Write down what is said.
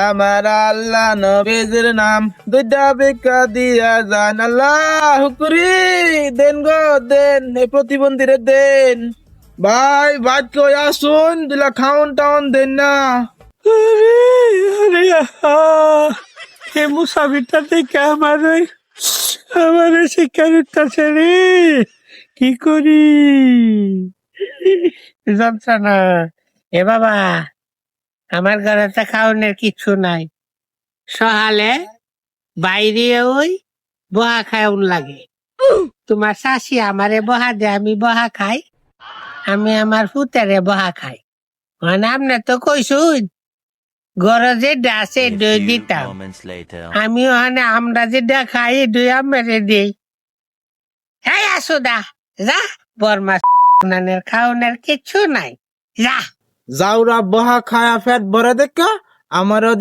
আমার আল্লাহ নবীজির নাম দুইটা ভিক্ষা দিয়া যান আল্লাহ করি দেন গো দেন এই প্রতিবন্ধীরে দেন ভাই ভাত কই আসুন দিলা খাউন টাউন দেন না এই মুসাফিরটা থেকে আমার শিক্ষার উঠতেছে রে, কি করি যন্ত্রণা। এ বাবা, আমার ঘরে তো খাওয়ানোর কিছু নাই, সহালে বাইরে ওই বহা খাওন লাগে। তোমার শাশি আমারে বহা দে, আমি বহা খাই, আমি আমার ফুতেরে বহা খাই। মানে আপনি তো কইসুন ঘরে যেটা আছে দই দিতাম, আমি ওখানে আমরা যেটা খাই দই আমারে দিই। এই আসুদা যা, বরমা খাওয়ানোর কিছু নাই, যা। যাওরা বহা খায়া ফেট ভরে দেখা আমারও